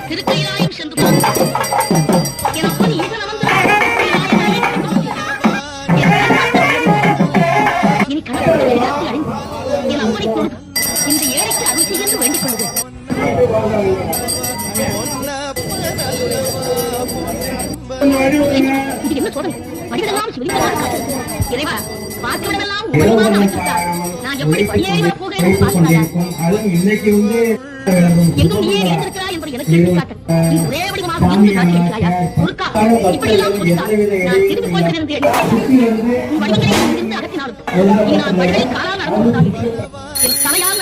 திருக்கையிலாயம் சென்று எனப்பன் ஈசன் அமர்ந்த இனி கடவுளுடைய வேதத்தை அறிந்து என் அப்பனை கொடு இந்த ஏழைக்கு அருள் செய்ய என்று வேண்டிக் கொள்கிறேன். இது என்ன சோதனை? வழிகளெல்லாம் சிவலிங்கமாக இறைவா, பார்க்கவிடமெல்லாம் உபயோகமாக அமைத்துவிட்டார். நான் எப்படி வழியேறி வரப்போகிறேன் என்று பார்க்கிறாயா? எங்கும் நீயே இருக்கிறாய் என்று எனக்கு எடுத்துக்காட்ட நீ ஒரே வடிவமாக இருந்து காட்டியிருக்கிறாயா? ஒருக்கா இப்படியெல்லாம் சொல்லிட்டார். நான் திரும்பி போய்கிறேன் என்று எண்ணினார். உன் வடிவங்களை இருந்து அகற்றினாலும் நீ நான் வடிவை காலால் நடந்து கொண்டாகிறேன். என் தலையால்